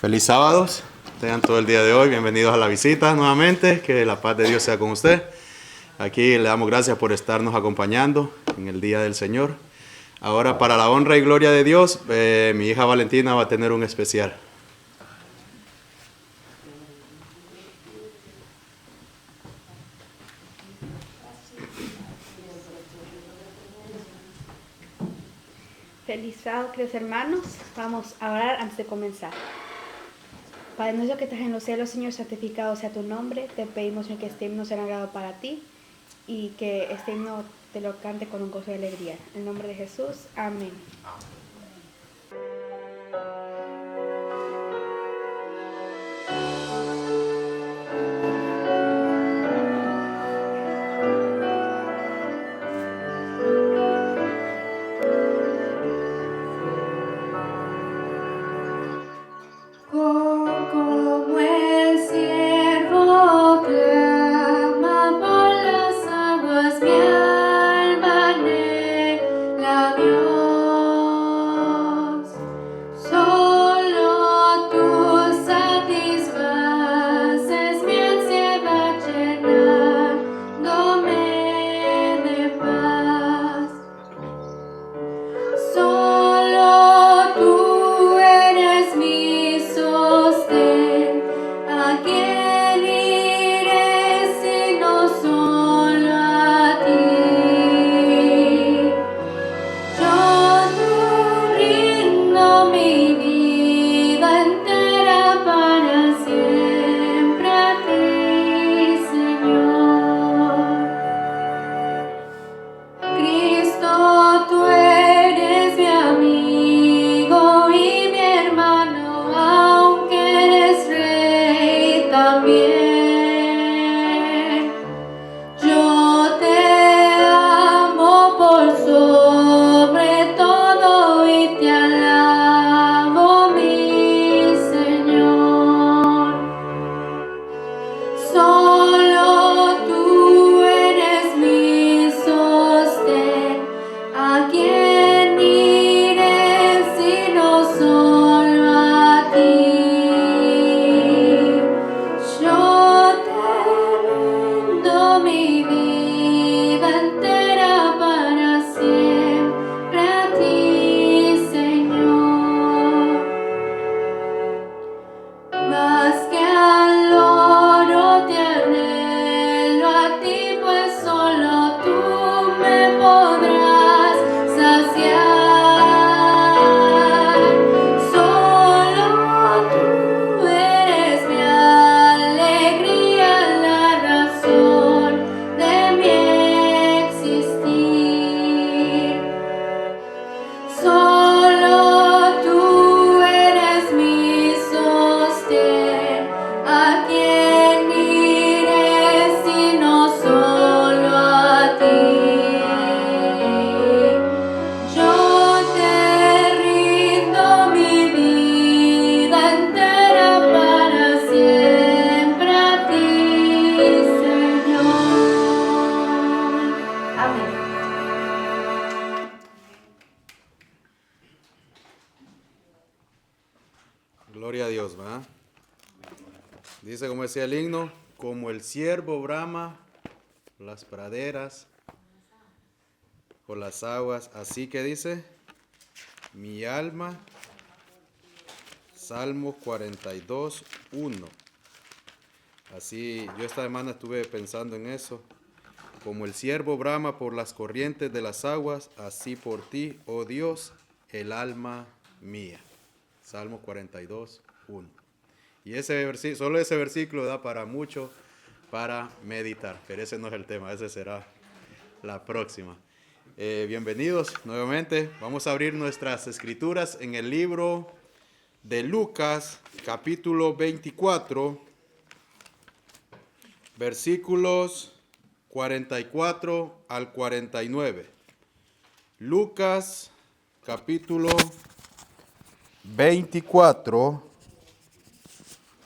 Feliz sábados, tengan todo el día de hoy, bienvenidos a la visita nuevamente, que la paz de Dios sea con usted. Aquí le damos gracias por estarnos acompañando en el día del Señor. Ahora, para la honra y gloria de Dios, mi hija Valentina va a tener un especial. Feliz sábado, queridos hermanos. Vamos a orar antes de comenzar. Padre nuestro que estás en los cielos, Señor, santificado sea tu nombre. Te pedimos, Señor, que este himno sea agrado para ti y que este himno te lo cante con un gozo y alegría. En el nombre de Jesús, amén. Como el ciervo clama por las aguas, mi alma anhela a Dios. Solo tú satisfaces mi ansiedad, llenándome de paz. Solo tú eres mi sostén. ¿A quién iré sino solo a ti? Yo te rindo mi vida entera para siempre a ti, Señor. Cristo, tú eres mi amigo y mi hermano, aunque eres rey también. Yo te amo por sobre todo y te alabo, mi Señor. Solo tú eres mi sostén. ¿A quién iré sino solo a ti? Yo te rindo mi vida entera para siempre a ti, Señor. Más que al oro te anhelo a ti, pues solo tú me podrás saciar. Solo tú eres mi alegría, la razón de mi existir. Solo tú eres mi sostén. ¿A quién iré sino solo a ti? Yo te rindo mi vida entera para siempre a ti, Señor. Amén. Gloria a Dios, ¿verdad? Dice, como decía el himno, como el ciervo brama por las praderas, por las aguas, así que dice, mi alma, Salmo 42, 1. Así, yo esta semana estuve pensando en eso. Como el ciervo brama por las corrientes de las aguas, así por ti, oh Dios, el alma mía. Salmo 42, 1. Y solo ese versículo da para mucho para meditar, pero ese no es el tema, ese será la próxima. Bienvenidos nuevamente. Vamos a abrir nuestras escrituras en el libro de Lucas, capítulo 24, versículos 44 al 49. Lucas, capítulo 24,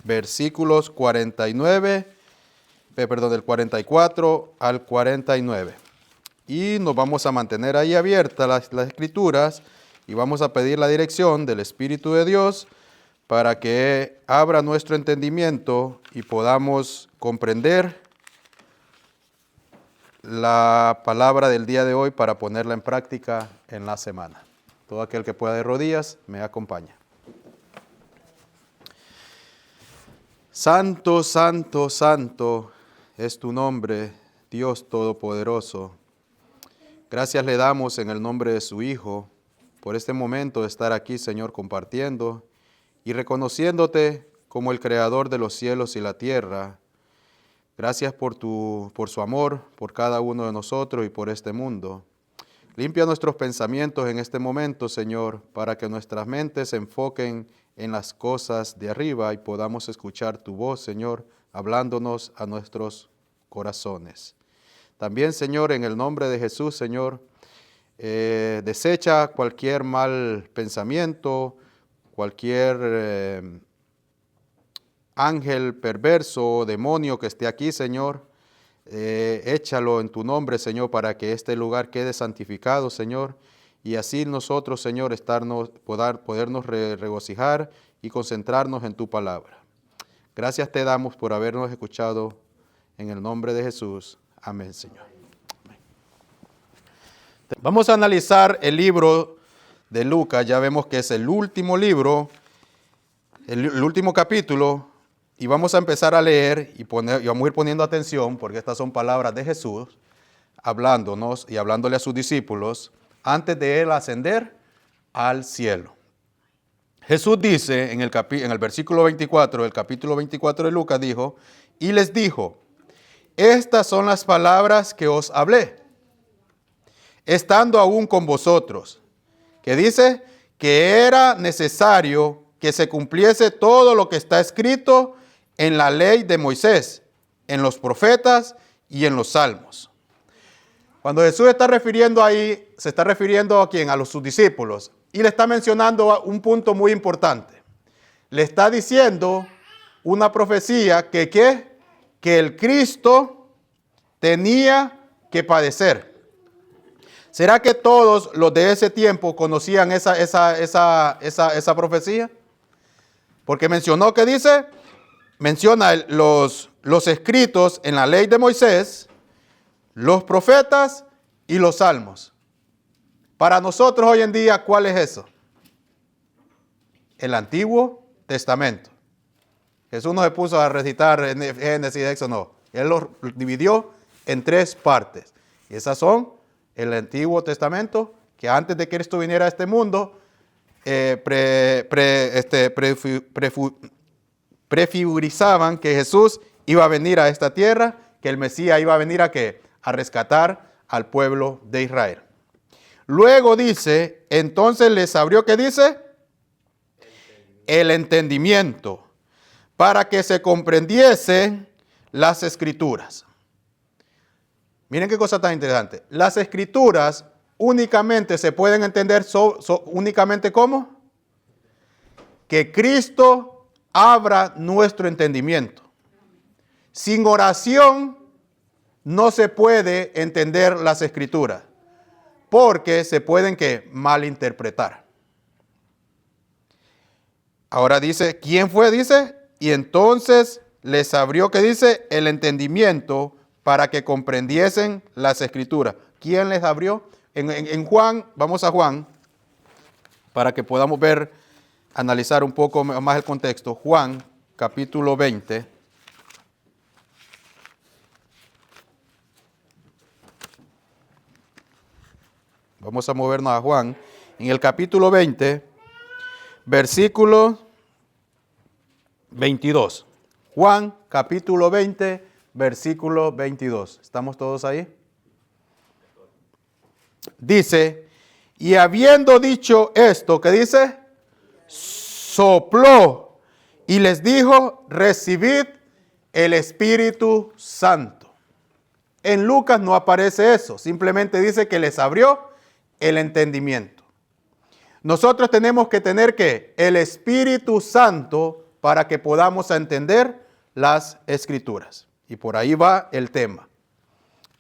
versículos 44 al 49. Y nos vamos a mantener ahí abiertas las escrituras y vamos a pedir la dirección del Espíritu de Dios para que abra nuestro entendimiento y podamos comprender la palabra del día de hoy para ponerla en práctica en la semana. Todo aquel que pueda de rodillas me acompaña. Santo, santo, santo es tu nombre, Dios Todopoderoso. Gracias le damos en el nombre de su Hijo por este momento de estar aquí, Señor, compartiendo y reconociéndote como el Creador de los cielos y la tierra. Gracias por su amor, por cada uno de nosotros y por este mundo. Limpia nuestros pensamientos en este momento, Señor, para que nuestras mentes se enfoquen en las cosas de arriba y podamos escuchar tu voz, Señor, hablándonos a nuestros corazones. También, Señor, en el nombre de Jesús, Señor, desecha cualquier mal pensamiento, cualquier ángel perverso o demonio que esté aquí, Señor. Échalo en tu nombre, Señor, para que este lugar quede santificado, Señor, y así nosotros, Señor, podernos regocijar y concentrarnos en tu palabra. Gracias te damos por habernos escuchado en el nombre de Jesús. Amén, Señor. Amén. Vamos a analizar el libro de Lucas. Ya vemos que es el último libro, el último capítulo, y vamos a empezar a leer y vamos a ir poniendo atención porque estas son palabras de Jesús hablándonos y hablándole a sus discípulos antes de él ascender al cielo. Jesús dice en el versículo 24 del capítulo 24 de Lucas, dijo, y les dijo, estas son las palabras que os hablé, estando aún con vosotros, que dice que era necesario que se cumpliese todo lo que está escrito en la ley de Moisés, en los profetas y en los salmos. Cuando Jesús está refiriendo ahí, se está refiriendo a quién, a sus discípulos, y le está mencionando un punto muy importante. Le está diciendo una profecía que el Cristo tenía que padecer. ¿Será que todos los de ese tiempo conocían esa profecía? Porque mencionó que dice, menciona los escritos en la ley de Moisés, los profetas y los salmos. Para nosotros hoy en día, ¿cuál es eso? El Antiguo Testamento. Jesús no se puso a recitar en Génesis y Éxodo, no. Él lo dividió en 3 partes. Y esas son el Antiguo Testamento, que antes de que Cristo viniera a este mundo, prefigurizaban que Jesús iba a venir a esta tierra, que el Mesías iba a venir a ¿qué? A rescatar al pueblo de Israel. Luego dice, entonces les abrió, ¿qué dice? El entendimiento, para que se comprendiesen las Escrituras. Miren qué cosa tan interesante. Las Escrituras únicamente se pueden entender únicamente ¿cómo? Que Cristo abra nuestro entendimiento. Sin oración no se puede entender las Escrituras, porque se pueden ¿qué? Malinterpretar. Ahora dice, ¿quién fue? Dice, y entonces les abrió, ¿qué dice? El entendimiento para que comprendiesen las Escrituras. ¿Quién les abrió? En Juan, vamos a Juan, para que podamos ver, analizar un poco más el contexto. Juan, capítulo 20. Vamos a movernos a Juan. En el capítulo 20, versículo 22. Juan, capítulo 20, versículo 22. ¿Estamos todos ahí? Dice, y habiendo dicho esto, ¿qué dice? Sopló y les dijo, recibid el Espíritu Santo. En Lucas no aparece eso, simplemente dice que les abrió el entendimiento. Nosotros tenemos que tener ¿qué? El Espíritu Santo para que podamos entender las Escrituras. Y por ahí va el tema,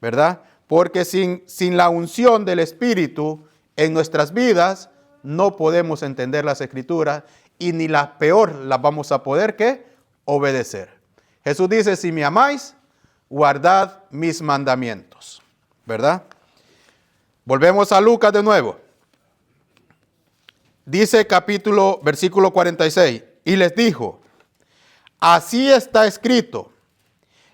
¿verdad? Porque sin la unción del Espíritu en nuestras vidas no podemos entender las Escrituras y ni las peor las vamos a poder, ¿qué? Obedecer. Jesús dice, si me amáis, guardad mis mandamientos, ¿verdad? Volvemos a Lucas de nuevo. Dice versículo 46, y les dijo, así está escrito,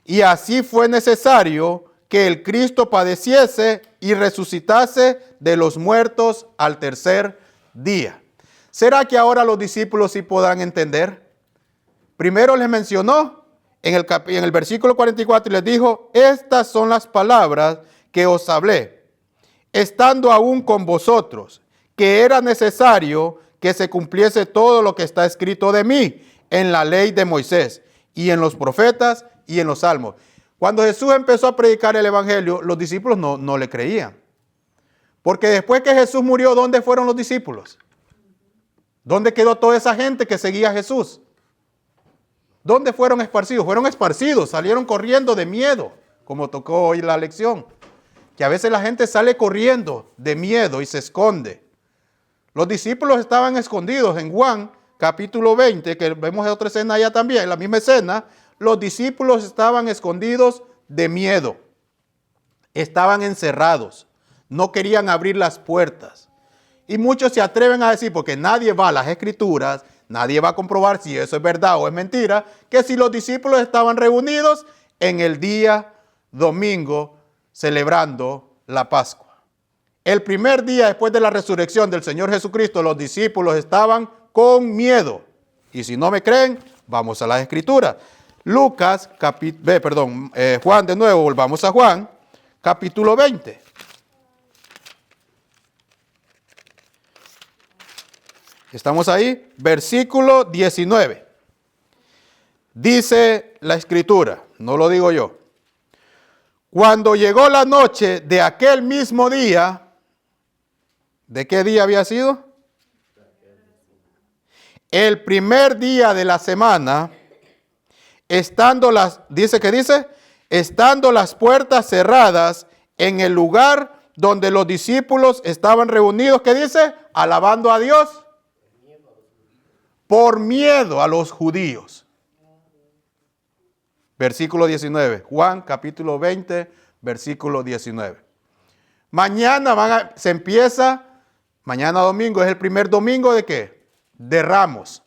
y así fue necesario que el Cristo padeciese y resucitase de los muertos al tercer día. ¿Será que ahora los discípulos sí podrán entender? Primero les mencionó en el versículo 44 y les dijo, estas son las palabras que os hablé, estando aún con vosotros, que era necesario que se cumpliese todo lo que está escrito de mí en la ley de Moisés y en los profetas y en los salmos. Cuando Jesús empezó a predicar el evangelio, los discípulos no le creían. Porque después que Jesús murió, ¿dónde fueron los discípulos? ¿Dónde quedó toda esa gente que seguía a Jesús? ¿Dónde fueron esparcidos? Fueron esparcidos, salieron corriendo de miedo, como tocó hoy la lección. Que a veces la gente sale corriendo de miedo y se esconde. Los discípulos estaban escondidos en Juan capítulo 20, que vemos otra escena allá también, la misma escena. Los discípulos estaban escondidos de miedo. Estaban encerrados. No querían abrir las puertas. Y muchos se atreven a decir, porque nadie va a las Escrituras, nadie va a comprobar si eso es verdad o es mentira, que si los discípulos estaban reunidos en el día domingo celebrando la Pascua. El primer día después de la resurrección del Señor Jesucristo, los discípulos estaban con miedo. Y si no me creen, vamos a las Escrituras. Juan de nuevo, volvamos a Juan, capítulo 20. Estamos ahí, versículo 19. Dice la Escritura, no lo digo yo. Cuando llegó la noche de aquel mismo día, ¿de qué día había sido? El primer día de la semana, estando las puertas cerradas en el lugar donde los discípulos estaban reunidos, ¿qué dice? Alabando a Dios. Por miedo a los judíos. Versículo 19. Juan capítulo 20, versículo 19. Mañana se empieza, mañana domingo es el primer domingo de ¿qué? De Ramos.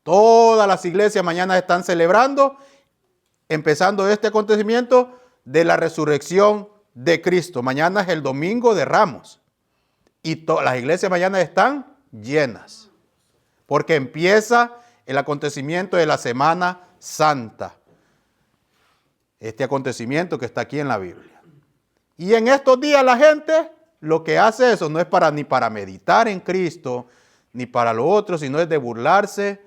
Todas las iglesias mañana están celebrando, empezando este acontecimiento de la resurrección de Cristo. Mañana es el domingo de Ramos. Y las iglesias mañana están llenas. Porque empieza el acontecimiento de la Semana Santa. Este acontecimiento que está aquí en la Biblia. Y en estos días la gente lo que hace eso no es ni para meditar en Cristo, ni para lo otro, sino es de burlarse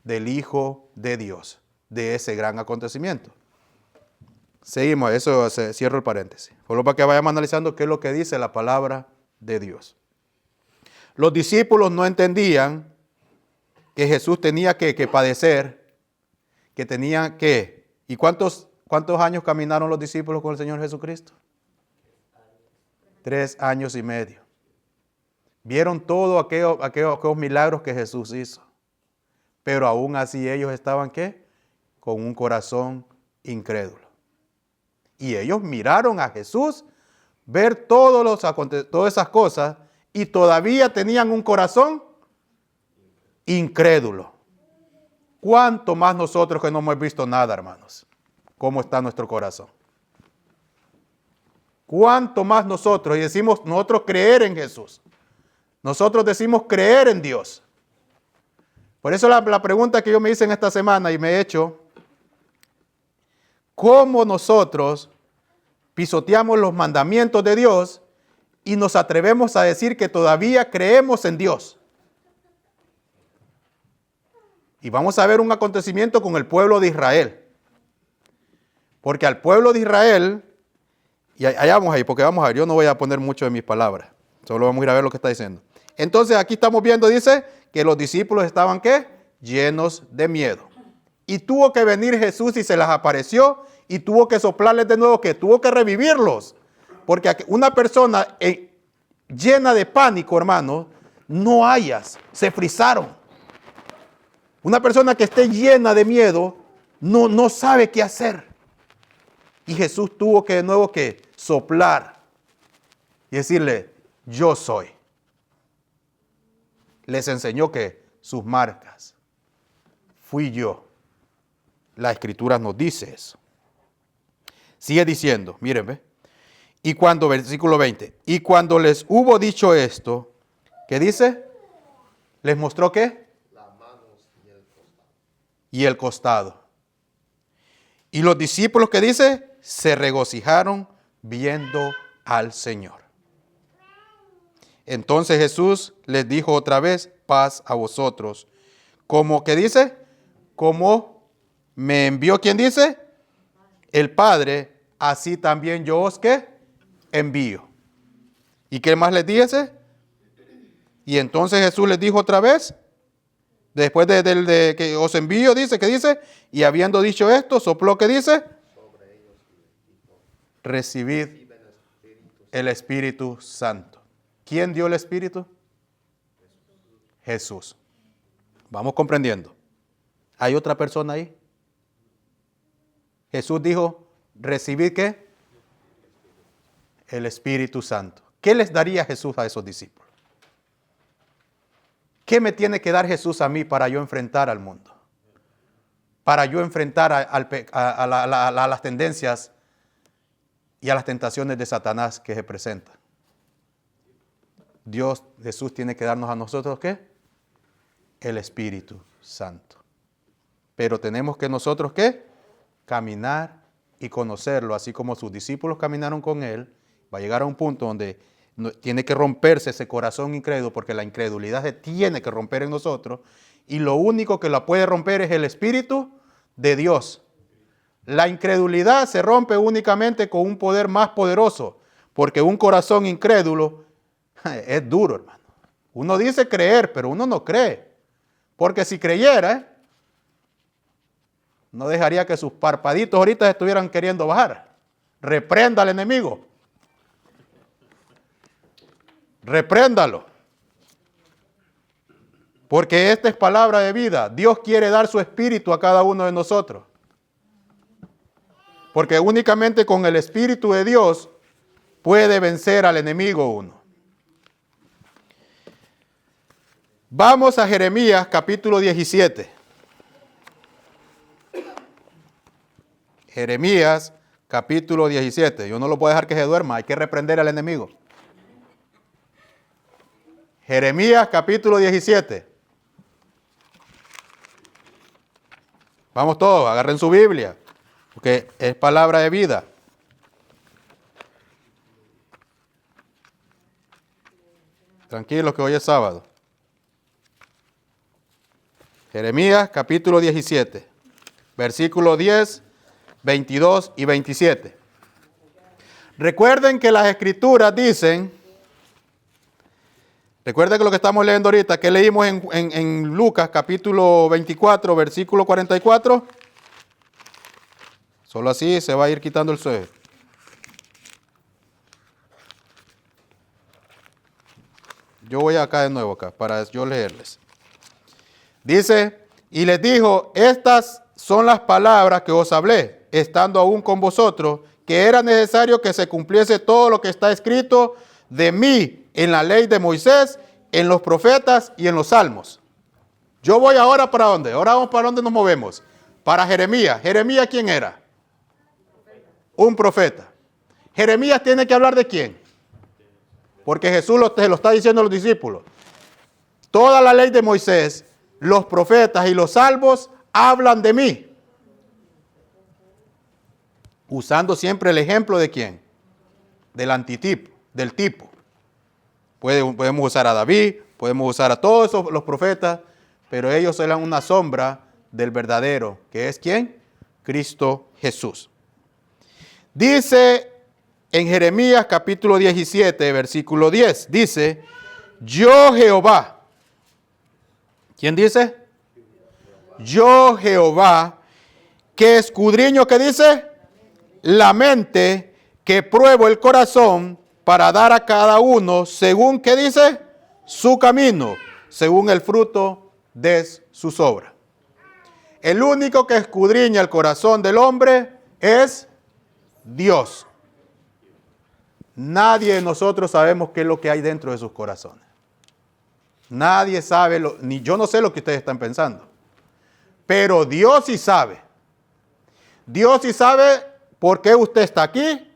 del Hijo de Dios, de ese gran acontecimiento. Seguimos, eso cierro el paréntesis. Solo para que vayamos analizando qué es lo que dice la palabra de Dios. Los discípulos no entendían que Jesús tenía que padecer, que tenía que... ¿Y cuántos años caminaron los discípulos con el Señor Jesucristo? 3 años y medio. Vieron todos aquellos milagros que Jesús hizo. Pero aún así ellos estaban, ¿qué? Con un corazón incrédulo. Y ellos miraron a Jesús, ver todas esas cosas, y todavía tenían un corazón incrédulo. ¿Cuánto más nosotros que no hemos visto nada, hermanos? ¿Cómo está nuestro corazón? ¿Cuánto más nosotros? Y decimos nosotros creer en Jesús. Nosotros decimos creer en Dios. Por eso la pregunta que yo me hice en esta semana y me he hecho, ¿cómo nosotros pisoteamos los mandamientos de Dios y nos atrevemos a decir que todavía creemos en Dios? Y vamos a ver un acontecimiento con el pueblo de Israel. Porque al pueblo de Israel, y allá vamos ahí, porque vamos a ver, yo no voy a poner mucho de mis palabras. Solo vamos a ir a ver lo que está diciendo. Entonces aquí estamos viendo, dice, que los discípulos estaban, ¿qué? Llenos de miedo. Y tuvo que venir Jesús y se les apareció y tuvo que soplarles de nuevo, que tuvo que revivirlos. Porque una persona llena de pánico, hermano, no hayas, se frisaron. Una persona que esté llena de miedo no sabe qué hacer. Y Jesús tuvo que de nuevo que soplar y decirle, yo soy. Les enseñó que sus marcas, fui yo. La Escritura nos dice eso. Sigue diciendo, miren, ¿ve? Y cuando, versículo 20, y cuando les hubo dicho esto, ¿qué dice? ¿Les mostró qué? Las manos y el costado. Y los discípulos, ¿qué dice? Se regocijaron viendo al Señor. Entonces Jesús les dijo otra vez, paz a vosotros. Como que dice, como me envió, ¿quién dice? El Padre, así también yo os ¿qué? Envío. ¿Y qué más les dice? Y entonces Jesús les dijo otra vez, después de que os envío, dice, ¿qué dice? Y habiendo dicho esto, sopló, ¿qué dice? Recibid el Espíritu Santo. ¿Quién dio el Espíritu? Jesús. Vamos comprendiendo. ¿Hay otra persona ahí? Jesús dijo, ¿recibid qué? El Espíritu Santo. ¿Qué les daría Jesús a esos discípulos? ¿Qué me tiene que dar Jesús a mí para yo enfrentar al mundo? Para yo enfrentar a las tendencias y a las tentaciones de Satanás que se presentan. Dios, Jesús tiene que darnos a nosotros ¿qué? El Espíritu Santo. Pero tenemos que nosotros ¿qué? Caminar y conocerlo, así como sus discípulos caminaron con él. Va a llegar a un punto donde tiene que romperse ese corazón incrédulo, porque la incredulidad se tiene que romper en nosotros, y lo único que la puede romper es el Espíritu de Dios. La incredulidad se rompe únicamente con un poder más poderoso, porque un corazón incrédulo es duro, hermano. Uno dice creer, pero uno no cree. Porque si creyera, no dejaría que sus parpaditos ahorita estuvieran queriendo bajar. Reprenda al enemigo. Repréndalo. Porque esta es palabra de vida. Dios quiere dar su espíritu a cada uno de nosotros. Porque únicamente con el Espíritu de Dios puede vencer al enemigo uno. Vamos a Jeremías capítulo 17. Jeremías capítulo 17. Yo no lo puedo dejar que se duerma, hay que reprender al enemigo. Jeremías capítulo 17. Vamos todos, agarren su Biblia, porque es palabra de vida. Tranquilos que hoy es sábado. Jeremías capítulo 17, versículos 10, 22 y 27. Recuerden que las Escrituras dicen, recuerden que lo que estamos leyendo ahorita, que leímos en Lucas capítulo 24, versículo 44. Solo así se va a ir quitando el sueño. Yo voy acá de nuevo para yo leerles. Dice, y les dijo, estas son las palabras que os hablé, estando aún con vosotros, que era necesario que se cumpliese todo lo que está escrito de mí en la ley de Moisés, en los profetas y en los salmos. Yo voy ahora para dónde? Ahora vamos para dónde nos movemos. Para Jeremías. ¿Jeremías quién era? Un profeta. Jeremías tiene que hablar de quién. Porque Jesús se lo está diciendo a los discípulos. Toda la ley de Moisés, los profetas y los salmos hablan de mí. Usando siempre el ejemplo de quién. Del antitipo, del tipo. Podemos usar a David, podemos usar a todos los profetas, pero ellos eran una sombra del verdadero, que es ¿quién? Cristo Jesús. Dice en Jeremías capítulo 17, versículo 10, dice, yo Jehová. ¿Quién dice? Yo Jehová, que escudriño, ¿qué dice? La mente, que pruebo el corazón para dar a cada uno según, ¿qué dice? su camino, según el fruto de sus obras. El único que escudriña el corazón del hombre es Dios. Nadie de nosotros sabemos qué es lo que hay dentro de sus corazones. Nadie sabe, ni yo no sé lo que ustedes están pensando. Pero Dios sí sabe. Dios sí sabe por qué usted está aquí.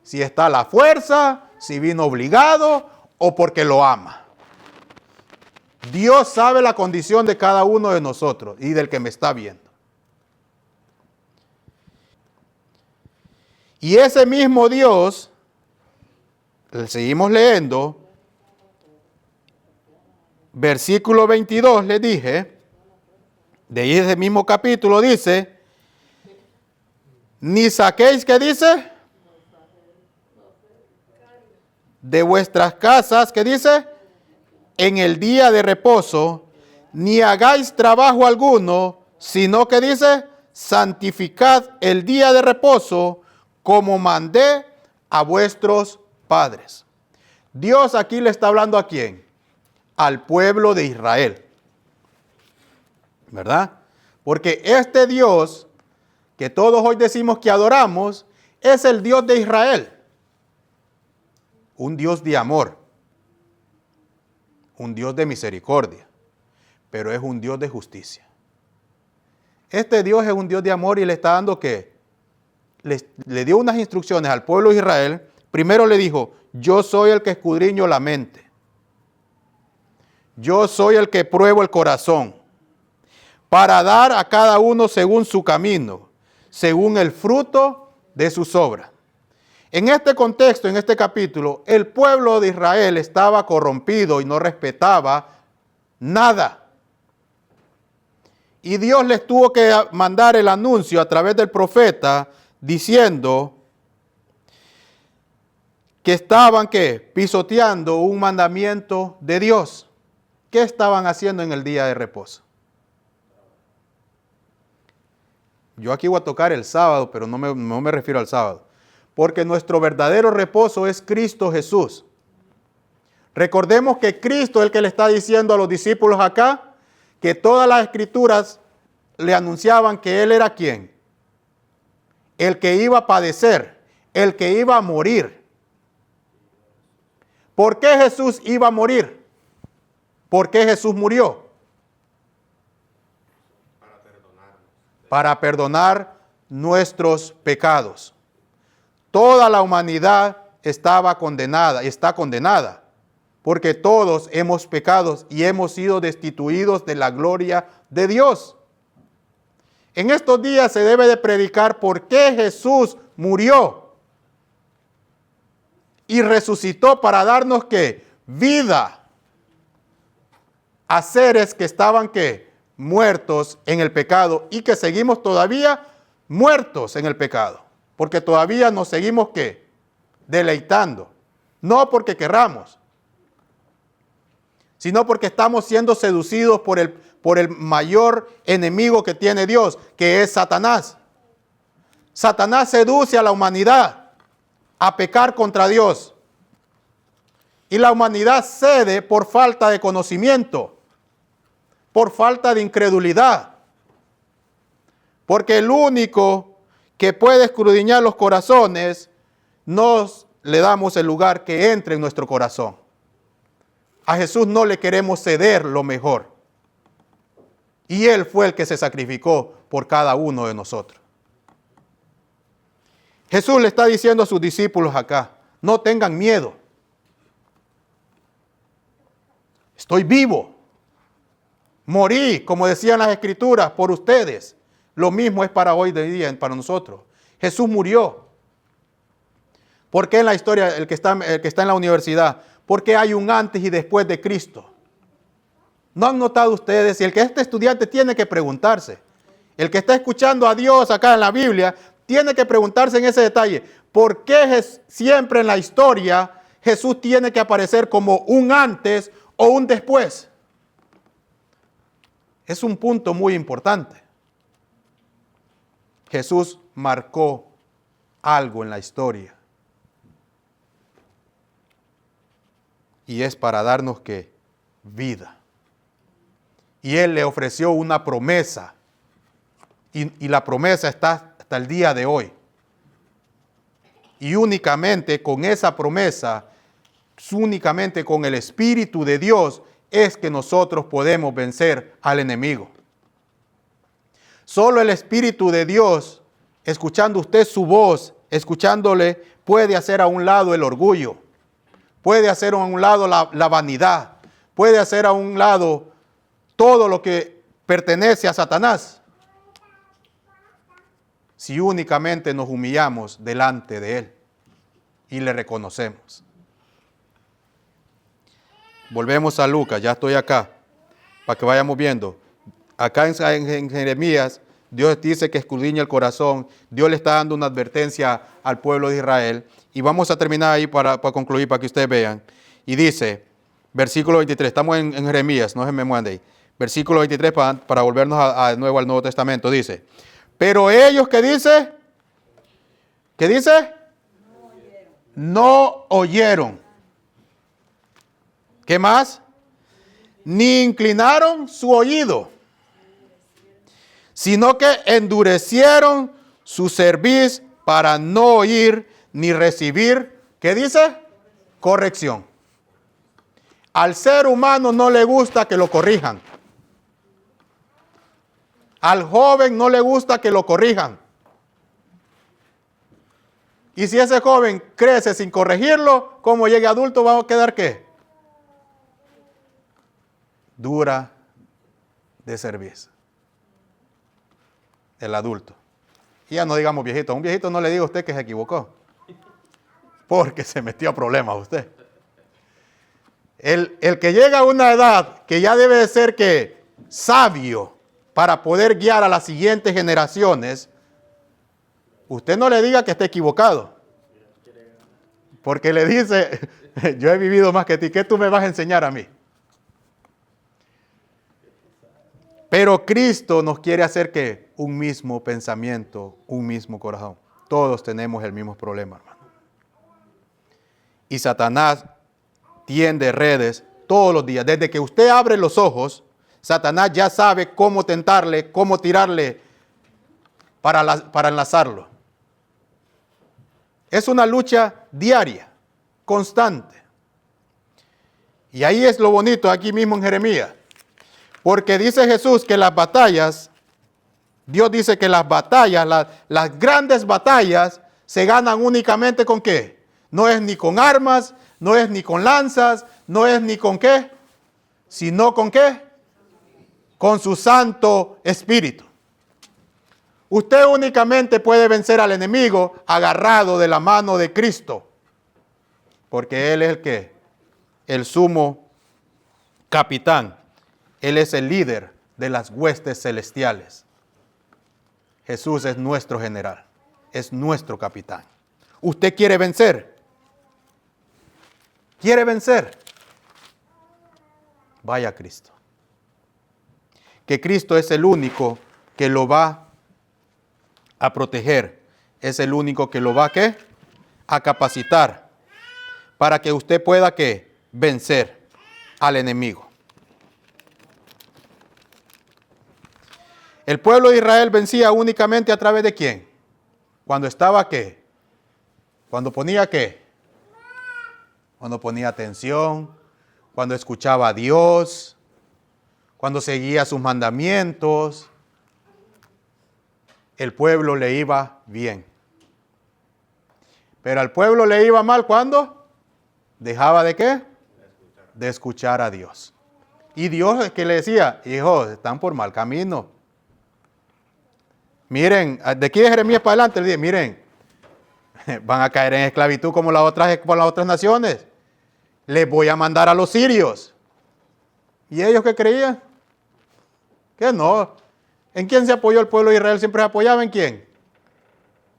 Si está a la fuerza, si vino obligado o porque lo ama. Dios sabe la condición de cada uno de nosotros y del que me está viendo. Y ese mismo Dios, seguimos leyendo, versículo 22 les dije, de ahí ese mismo capítulo dice, ni saquéis, ¿qué dice? De vuestras casas, ¿qué dice? En el día de reposo, ni hagáis trabajo alguno, sino que dice, santificad el día de reposo, como mandé a vuestros padres. Dios aquí le está hablando ¿a quién? Al pueblo de Israel. ¿Verdad? Porque este Dios que todos hoy decimos que adoramos es el Dios de Israel. Un Dios de amor. Un Dios de misericordia. Pero es un Dios de justicia. Este Dios es un Dios de amor y le está dando ¿qué? Le dio unas instrucciones al pueblo de Israel. Primero le dijo, yo soy el que escudriño la mente. Yo soy el que pruebo el corazón, para dar a cada uno según su camino, según el fruto de sus obras. En este contexto, en este capítulo, el pueblo de Israel estaba corrompido y no respetaba nada. Y Dios les tuvo que mandar el anuncio a través del profeta diciendo que estaban ¿qué? Pisoteando un mandamiento de Dios. ¿Qué estaban haciendo en el día de reposo? Yo aquí voy a tocar el sábado, pero no me refiero al sábado. Porque nuestro verdadero reposo es Cristo Jesús. Recordemos que Cristo es el que le está diciendo a los discípulos acá que todas las escrituras le anunciaban que Él era ¿quién? El que iba a padecer, el que iba a morir. ¿Por qué Jesús iba a morir? ¿Por qué Jesús murió? Para perdonar nuestros pecados. Toda la humanidad estaba condenada, está condenada, porque todos hemos pecado y hemos sido destituidos de la gloria de Dios. En estos días se debe de predicar por qué Jesús murió y resucitó para darnos ¿qué? Vida a seres que estaban ¿qué? Muertos en el pecado y que seguimos todavía muertos en el pecado, porque todavía nos seguimos ¿qué? Deleitando, no porque querramos, sino porque estamos siendo seducidos por el mayor enemigo que tiene Dios, que es Satanás. Satanás seduce a la humanidad a pecar contra Dios. Y la humanidad cede por falta de conocimiento, por falta de incredulidad. Porque el único que puede escudriñar los corazones, nos le damos el lugar que entre en nuestro corazón. A Jesús no le queremos ceder lo mejor. Y Él fue el que se sacrificó por cada uno de nosotros. Jesús le está diciendo a sus discípulos acá, no tengan miedo. Estoy vivo. Morí, como decían las Escrituras, por ustedes. Lo mismo es para hoy de día, para nosotros. Jesús murió. ¿Por qué en la historia, el que está en la universidad? Porque hay un antes y después de Cristo. ¿No han notado ustedes? Y el que este estudiante tiene que preguntarse. El que está escuchando a Dios acá en la Biblia, tiene que preguntarse en ese detalle. ¿Por qué siempre en la historia Jesús tiene que aparecer como un antes o un después? Es un punto muy importante. Jesús marcó algo en la historia. y es para darnos ¿qué? Vida. Y Él le ofreció una promesa, y la promesa está hasta el día de hoy. Y únicamente con esa promesa, únicamente con el Espíritu de Dios, es que nosotros podemos vencer al enemigo. Solo el Espíritu de Dios, escuchando usted su voz, escuchándole, puede hacer a un lado el orgullo, puede hacer a un lado la vanidad, puede hacer a un lado todo lo que pertenece a Satanás, si únicamente nos humillamos delante de Él y le reconocemos. Volvemos a Lucas, ya estoy acá, para que vayamos viendo. Acá en Jeremías, Dios dice que escudriña el corazón. Dios le está dando una advertencia al pueblo de Israel. Y vamos a terminar ahí para concluir, para que ustedes vean. Y dice, versículo 23, estamos en Jeremías, no se me muevan de ahí. Versículo 23, para volvernos de nuevo al Nuevo Testamento, dice, pero ellos, ¿qué dice? ¿Qué dice? No oyeron. ¿Qué más? Ni inclinaron su oído, sino que endurecieron su cerviz para no oír ni recibir, ¿qué dice? Corrección. Al ser humano no le gusta que lo corrijan. Al joven no le gusta que lo corrijan. Y si ese joven crece sin corregirlo, como llegue adulto, ¿va a quedar qué? Dura de cerviz. El adulto. Y ya no digamos viejito. A un viejito no le diga a usted que se equivocó, porque se metió a problemas usted. El que llega a una edad que ya debe de ser que sabio para poder guiar a las siguientes generaciones, usted no le diga que esté equivocado, porque le dice, yo he vivido más que ti, ¿qué tú me vas a enseñar a mí? Pero Cristo nos quiere hacer que un mismo pensamiento, un mismo corazón. Todos tenemos el mismo problema, hermano. Y Satanás tiende redes todos los días. Desde que usted abre los ojos, Satanás ya sabe cómo tentarle, cómo tirarle para enlazarlo. Es una lucha diaria, constante. Y ahí es lo bonito, aquí mismo en Jeremías. Porque dice Jesús que las batallas, Dios dice que las batallas, las grandes batallas, se ganan únicamente ¿con qué? No es ni con armas, no es ni con lanzas, no es ni con qué, sino ¿con qué? Con su Santo Espíritu. Usted únicamente puede vencer al enemigo agarrado de la mano de Cristo, porque Él es el ¿qué? El sumo capitán. Él es el líder de las huestes celestiales. Jesús es nuestro general, es nuestro capitán. ¿Usted quiere vencer? ¿Quiere vencer? Vaya a Cristo. Que Cristo es el único que lo va a proteger. Es el único que lo va ¿qué? A capacitar para que usted pueda ¿qué? Vencer al enemigo. El pueblo de Israel vencía únicamente a través de ¿quién? Cuando estaba ¿qué? Cuando ponía ¿qué? Cuando ponía atención, cuando escuchaba a Dios, cuando seguía sus mandamientos, el pueblo le iba bien. Pero al pueblo le iba mal ¿cuándo? Dejaba de ¿qué? De escuchar a Dios. Y Dios es que le decía, hijos, están por mal camino. Miren, de aquí de Jeremías para adelante, le dije, miren, van a caer en esclavitud como las otras naciones. Les voy a mandar a los sirios. ¿Y ellos qué creían? Que no. ¿En quién se apoyó el pueblo de Israel? Siempre se apoyaba ¿en quién?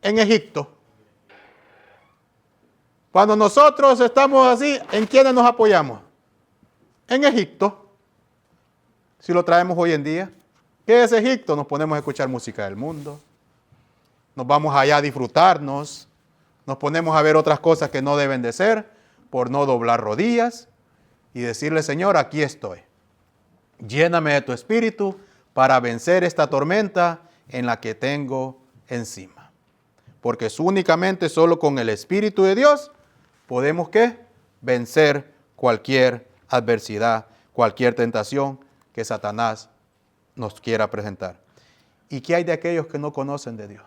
En Egipto. Cuando nosotros estamos así, ¿en quiénes nos apoyamos? En Egipto. Si lo traemos hoy en día. ¿Qué es Egipto? Nos ponemos a escuchar música del mundo. Nos vamos allá a disfrutarnos. Nos ponemos a ver otras cosas que no deben de ser por no doblar rodillas. y decirle, Señor, aquí estoy. Lléname de tu espíritu para vencer esta tormenta en la que tengo encima. Porque es únicamente solo con el Espíritu de Dios podemos, ¿qué? Vencer cualquier adversidad, cualquier tentación que Satanás nos quiera presentar. ¿Y qué hay de aquellos que no conocen de Dios?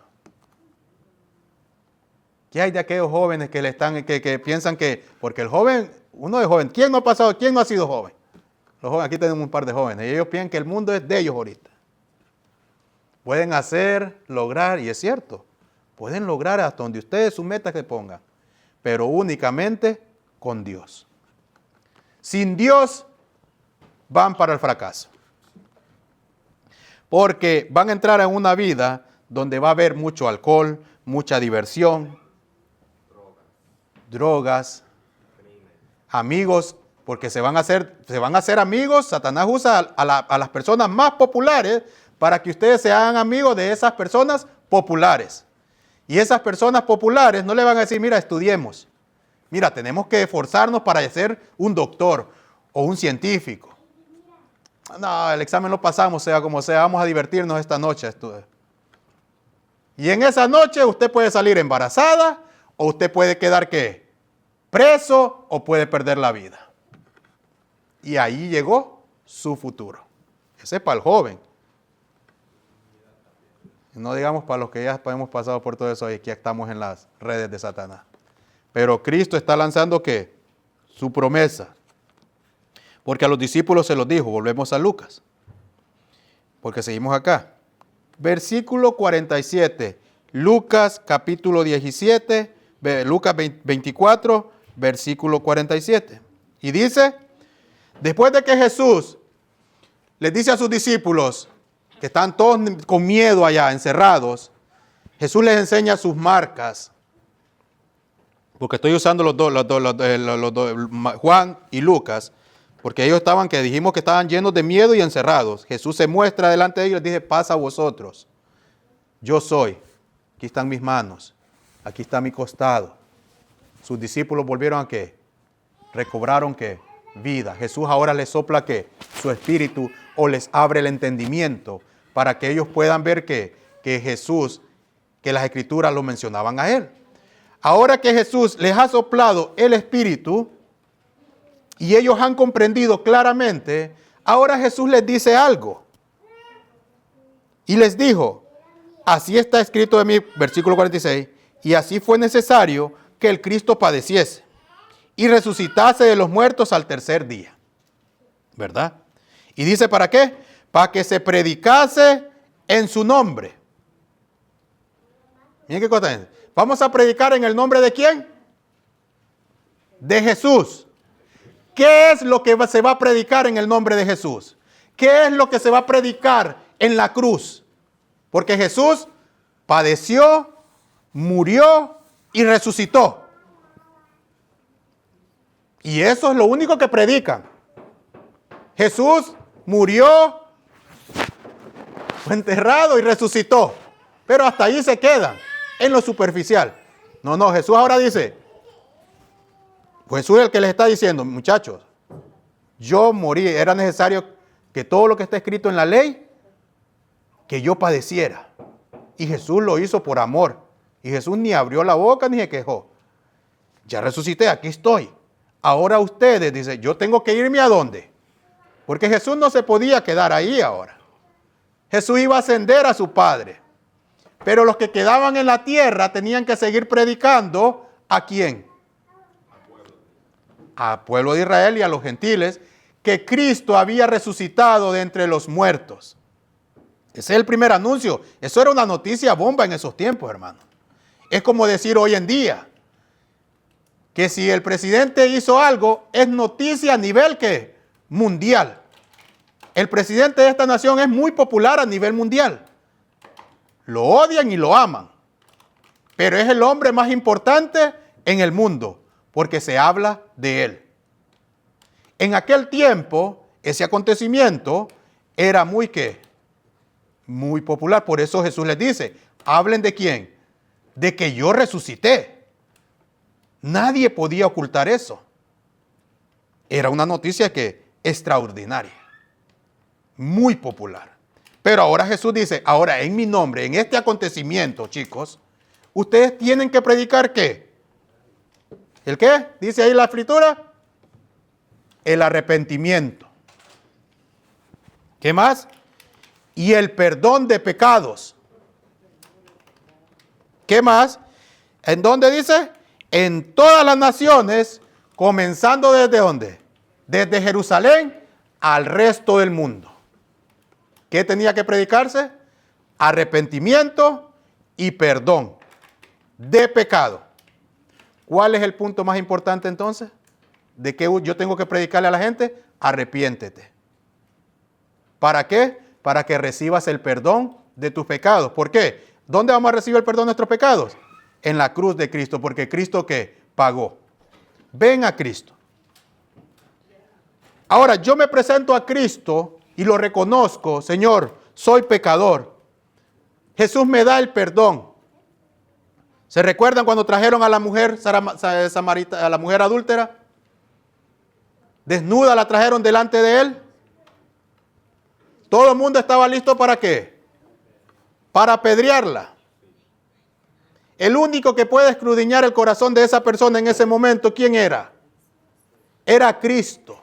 ¿Qué hay de aquellos jóvenes que piensan que, porque el joven, uno es joven, ¿quién no ha pasado, quién no ha sido joven? Los jóvenes, aquí tenemos un par de jóvenes, y ellos piensan que el mundo es de ellos ahorita. Pueden hacer, lograr, y es cierto, pueden lograr hasta donde ustedes sus metas que pongan, pero únicamente con Dios. Sin Dios van para el fracaso. Porque van a entrar en una vida donde va a haber mucho alcohol, mucha diversión, drogas, amigos, porque se van a hacer amigos. Satanás usa a las personas más populares para que ustedes se hagan amigos de esas personas populares. Y esas personas populares no le van a decir, mira, estudiemos. Mira, tenemos que esforzarnos para ser un doctor o un científico. No, el examen lo pasamos, sea como sea, vamos a divertirnos esta noche. Y en esa noche usted puede salir embarazada o usted puede quedar, ¿qué? Preso o puede perder la vida. Y ahí llegó su futuro. Ese es para el joven. No digamos para los que ya hemos pasado por todo eso y que ya estamos en las redes de Satanás. Pero Cristo está lanzando, ¿qué? Su promesa. Porque a los discípulos se los dijo. Volvemos a Lucas. Porque seguimos acá. Versículo 47. Lucas capítulo 17. Lucas 24. Versículo 47. Y dice, después de que Jesús les dice a sus discípulos, que están todos con miedo allá, encerrados, Jesús les enseña sus marcas. Porque estoy usando los dos, Juan y Lucas, porque ellos dijimos que estaban llenos de miedo y encerrados. Jesús se muestra delante de ellos y les dice, paz a vosotros. Yo soy. Aquí están mis manos. Aquí está mi costado. Sus discípulos volvieron a ¿qué? Recobraron ¿qué? Vida. Jesús ahora les sopla ¿qué? Su espíritu o les abre el entendimiento para que ellos puedan ver que Jesús, que las escrituras lo mencionaban a él. Ahora que Jesús les ha soplado el espíritu y ellos han comprendido claramente, ahora Jesús les dice algo. Y les dijo, así está escrito en mi versículo 46, y así fue necesario que el Cristo padeciese y resucitase de los muertos al tercer día. ¿Verdad? Y dice, ¿para qué? Para que se predicase en su nombre. Miren qué cosa es. Vamos a predicar en el nombre de ¿quién? De Jesús. ¿Qué es lo que se va a predicar en el nombre de Jesús? ¿Qué es lo que se va a predicar en la cruz? Porque Jesús padeció, murió y resucitó. Y eso es lo único que predican. Jesús murió, fue enterrado y resucitó. Pero hasta ahí se quedan, en lo superficial. No, Jesús ahora dice, Jesús es el que les está diciendo, muchachos, yo morí, era necesario que todo lo que está escrito en la ley, que yo padeciera. Y Jesús lo hizo por amor. Y Jesús ni abrió la boca ni se quejó. Ya resucité, aquí estoy. Ahora ustedes, dice, yo tengo que irme ¿a dónde? Porque Jesús no se podía quedar ahí ahora. Jesús iba a ascender a su Padre. Pero los que quedaban en la tierra tenían que seguir predicando ¿a quién? Al pueblo de Israel y a los gentiles, que Cristo había resucitado de entre los muertos. Ese es el primer anuncio. Eso era una noticia bomba en esos tiempos, hermano. Es como decir hoy en día que si el presidente hizo algo, es noticia a nivel ¿qué? Mundial. El presidente de esta nación es muy popular a nivel mundial. Lo odian y lo aman. Pero es el hombre más importante en el mundo, porque se habla de él. En aquel tiempo, ese acontecimiento era muy ¿qué? Muy popular. Por eso Jesús les dice, hablen de quién, de que yo resucité. Nadie podía ocultar eso. Era una noticia que extraordinaria, muy popular. Pero ahora Jesús dice, ahora en mi nombre, en este acontecimiento, chicos, ustedes tienen que predicar ¿qué? ¿El qué? Dice ahí la escritura. El arrepentimiento. ¿Qué más? Y el perdón de pecados. ¿Qué más? ¿En dónde dice? En todas las naciones, comenzando desde ¿dónde? Desde Jerusalén al resto del mundo. ¿Qué tenía que predicarse? Arrepentimiento y perdón de pecado. ¿Cuál es el punto más importante entonces? ¿De qué yo tengo que predicarle a la gente? Arrepiéntete. ¿Para qué? Para que recibas el perdón de tus pecados. ¿Por qué? ¿Dónde vamos a recibir el perdón de nuestros pecados? En la cruz de Cristo, porque Cristo ¿qué? Pagó. Ven a Cristo. Ahora, yo me presento a Cristo y lo reconozco, Señor, soy pecador. Jesús me da el perdón. ¿Se recuerdan cuando trajeron a la mujer a la mujer adúltera? Desnuda la trajeron delante de él. Todo el mundo estaba listo ¿para qué? Para apedrearla. El único que puede escudriñar el corazón de esa persona en ese momento, ¿quién era? Era Cristo.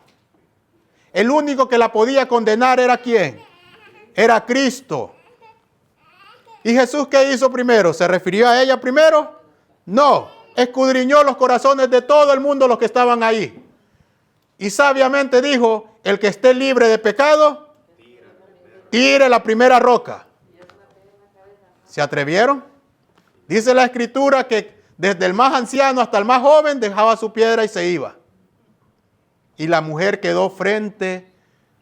El único que la podía condenar era ¿quién? Era Cristo. ¿Y Jesús qué hizo primero? ¿Se refirió a ella primero? No, escudriñó los corazones de todo el mundo los que estaban ahí. Y sabiamente dijo, el que esté libre de pecado, tire la primera roca. ¿Se atrevieron? Dice la Escritura que desde el más anciano hasta el más joven dejaba su piedra y se iba. Y la mujer quedó frente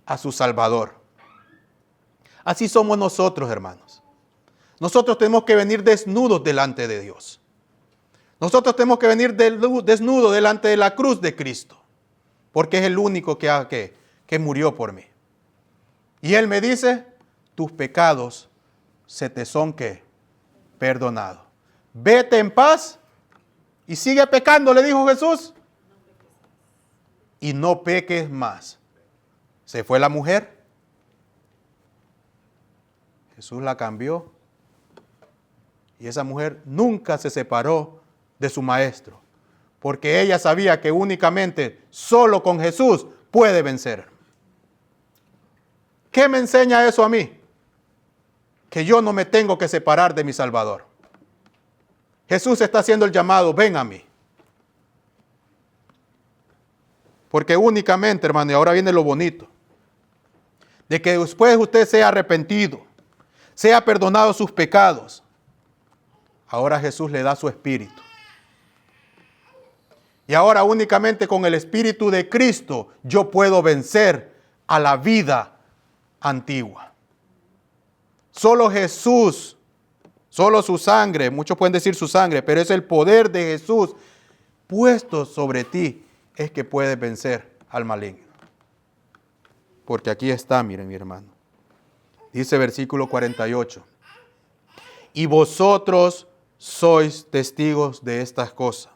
a su Salvador. Así somos nosotros, hermanos. Nosotros tenemos que venir desnudos delante de Dios. Nosotros tenemos que venir desnudos delante de la cruz de Cristo. Porque es el único que murió por mí. Y Él me dice, tus pecados se te son ¿qué? Perdonados. Vete en paz y sigue pecando, le dijo Jesús. Y no peques más. Se fue la mujer. Jesús la cambió. Y esa mujer nunca se separó de su maestro. Porque ella sabía que únicamente solo con Jesús puede vencer. ¿Qué me enseña eso a mí? Que yo no me tengo que separar de mi Salvador. Jesús está haciendo el llamado, ven a mí. Porque únicamente, hermano, y ahora viene lo bonito, de que después usted sea arrepentido, sea perdonado sus pecados. Ahora Jesús le da su espíritu. Y ahora únicamente con el espíritu de Cristo yo puedo vencer a la vida antigua. Solo Jesús, solo su sangre, muchos pueden decir su sangre, pero es el poder de Jesús puesto sobre ti, es que puedes vencer al maligno. Porque aquí está, miren mi hermano. Dice versículo 48. Y vosotros sois testigos de estas cosas.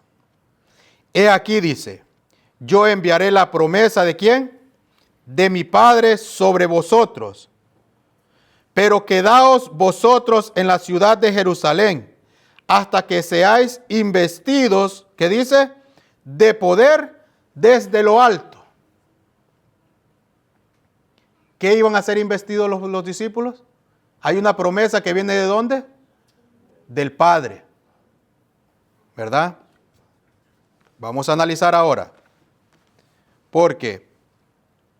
He aquí dice, yo enviaré la promesa ¿de quién? De mi Padre sobre vosotros. Pero quedaos vosotros en la ciudad de Jerusalén hasta que seáis investidos, ¿qué dice? De poder desde lo alto. ¿Qué iban a ser investidos los discípulos? Hay una promesa que viene ¿de dónde? Del Padre. ¿Verdad? Vamos a analizar ahora. Porque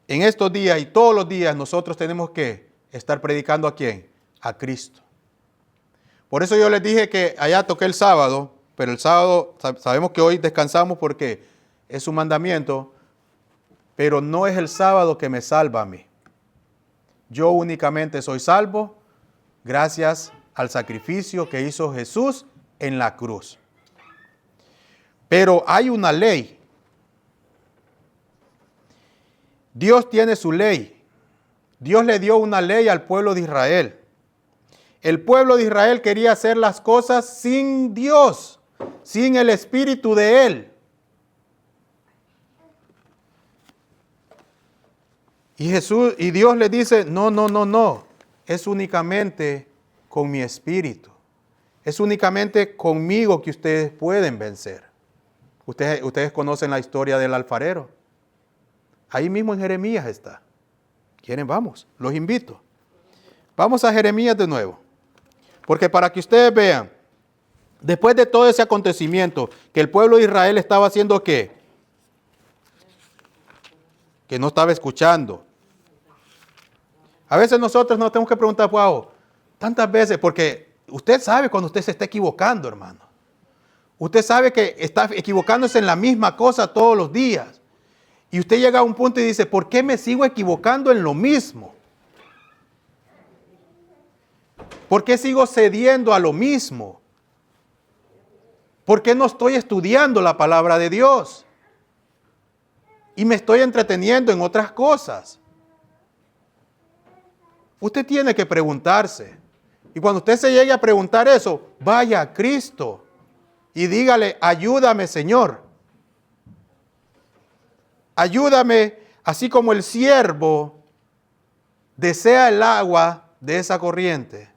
en estos días y todos los días nosotros tenemos que estar predicando ¿a quién? A Cristo. Por eso yo les dije que allá toqué el sábado, pero el sábado sabemos que hoy descansamos porque es un mandamiento, pero no es el sábado que me salva a mí. Yo únicamente soy salvo gracias al sacrificio que hizo Jesús en la cruz. Pero hay una ley. Dios tiene su ley. Dios le dio una ley al pueblo de Israel. El pueblo de Israel quería hacer las cosas sin Dios, sin el Espíritu de Él. Y Dios le dice, no, es únicamente con mi espíritu. Es únicamente conmigo que ustedes pueden vencer. Ustedes conocen la historia del alfarero. Ahí mismo en Jeremías está. ¿Quieren? Vamos, los invito. Vamos a Jeremías de nuevo. Porque para que ustedes vean, después de todo ese acontecimiento, que el pueblo de Israel estaba haciendo ¿qué? Que no estaba escuchando. A veces nosotros nos tenemos que preguntar, wow, tantas veces, porque usted sabe cuando usted se está equivocando, hermano. Usted sabe que está equivocándose en la misma cosa todos los días. Y usted llega a un punto y dice, ¿por qué me sigo equivocando en lo mismo? ¿Por qué sigo cediendo a lo mismo? ¿Por qué no estoy estudiando la palabra de Dios? Y me estoy entreteniendo en otras cosas. Usted tiene que preguntarse. Y cuando usted se llegue a preguntar eso, vaya a Cristo y dígale, ayúdame, Señor. Ayúdame, así como el siervo desea el agua de esa corriente,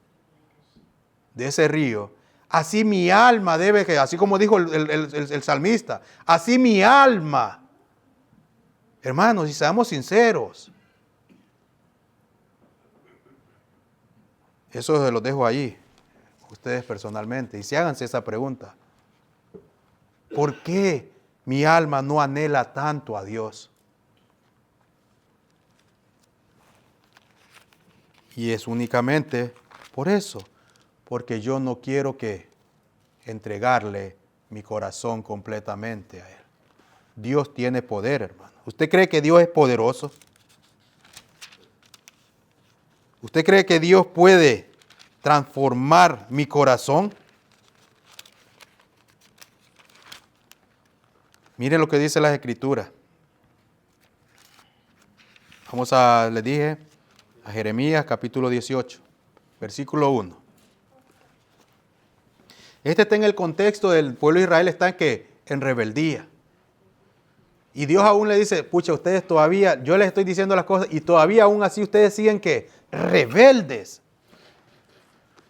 de ese río. Así mi alma debe, así como dijo el salmista, así mi alma. Hermanos, y seamos sinceros. Eso se los dejo ahí, ustedes personalmente, y si háganse esa pregunta. ¿Por qué mi alma no anhela tanto a Dios? Y es únicamente por eso, porque yo no quiero entregarle mi corazón completamente a Él. Dios tiene poder, hermano. ¿Usted cree que Dios es poderoso? ¿Usted cree que Dios puede transformar mi corazón? Miren lo que dice las Escrituras. Les dije, a Jeremías capítulo 18, versículo 1. Este está en el contexto del pueblo de Israel, está en rebeldía. Y Dios aún le dice, pucha, ustedes todavía, yo les estoy diciendo las cosas y todavía aún así ustedes siguen rebeldes.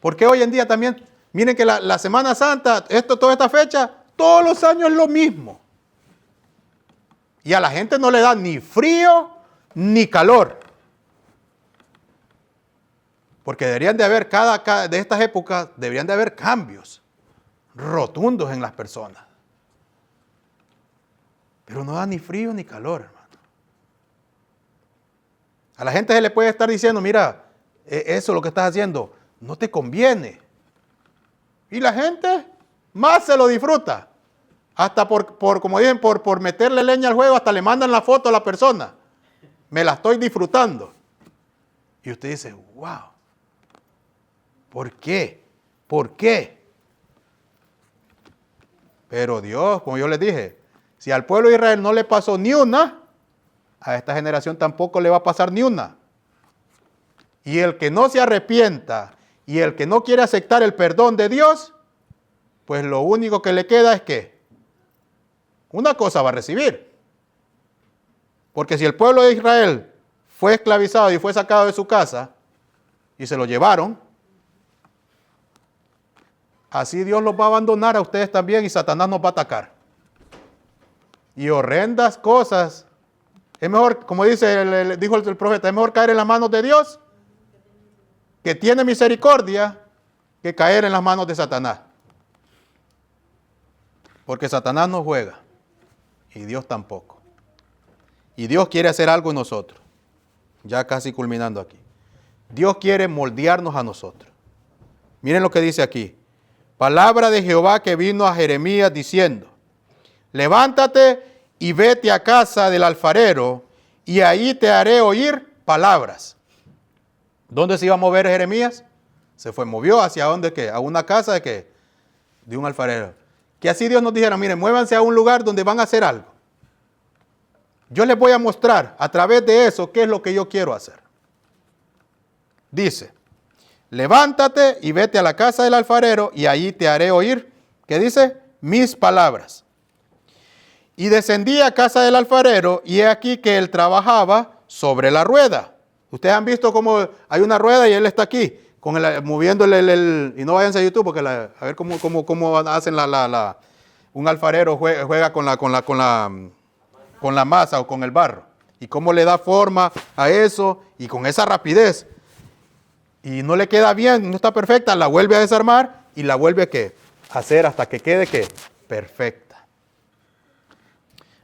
Porque hoy en día también, miren que la Semana Santa, toda esta fecha, todos los años es lo mismo. Y a la gente no le da ni frío ni calor. Porque deberían de haber, de estas épocas, deberían de haber cambios rotundos en las personas. Pero no da ni frío ni calor, hermano. A la gente se le puede estar diciendo, mira, eso lo que estás haciendo no te conviene. Y la gente más se lo disfruta. Hasta como dicen, por meterle leña al juego, hasta le mandan la foto a la persona. Me la estoy disfrutando. Y usted dice, wow. ¿Por qué? ¿Por qué? Pero Dios, como yo les dije, si al pueblo de Israel no le pasó ni una, a esta generación tampoco le va a pasar ni una. Y el que no se arrepienta y el que no quiere aceptar el perdón de Dios, pues lo único que le queda es que una cosa va a recibir. Porque si el pueblo de Israel fue esclavizado y fue sacado de su casa y se lo llevaron, así Dios los va a abandonar a ustedes también y Satanás nos va a atacar. Y horrendas cosas. Es mejor, como dijo el profeta, es mejor caer en las manos de Dios, que tiene misericordia, que caer en las manos de Satanás. Porque Satanás no juega. Y Dios tampoco. Y Dios quiere hacer algo en nosotros. Ya casi culminando aquí. Dios quiere moldearnos a nosotros. Miren lo que dice aquí. Palabra de Jehová que vino a Jeremías diciendo, levántate y vete a casa del alfarero y ahí te haré oír palabras. ¿Dónde se iba a mover Jeremías? Movió hacia dónde, ¿qué? A una casa de ¿qué? De un alfarero. Que así Dios nos dijera, miren, muévanse a un lugar donde van a hacer algo. Yo les voy a mostrar a través de eso qué es lo que yo quiero hacer. Dice, levántate y vete a la casa del alfarero y ahí te haré oír, ¿qué dice? Mis palabras. Y descendí a casa del alfarero y he aquí que él trabajaba sobre la rueda. Ustedes han visto cómo hay una rueda y él está aquí, moviéndole y no váyanse a YouTube porque a ver cómo hacen un alfarero juega con la masa o con el barro. Y cómo le da forma a eso y con esa rapidez. Y no le queda bien, no está perfecta, la vuelve a desarmar y la vuelve a hacer hasta que quede perfecta.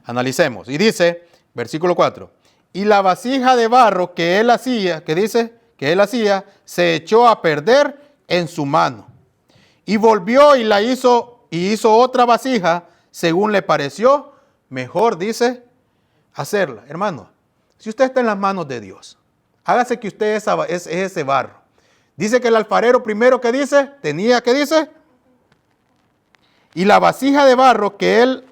Analicemos. Y dice, versículo 4, y la vasija de barro que él hacía, se echó a perder en su mano. Y volvió y hizo otra vasija según le pareció mejor, dice, hacerla. Hermano, si usted está en las manos de Dios, hágase que usted es ese barro. Dice que el alfarero primero y la vasija de barro que él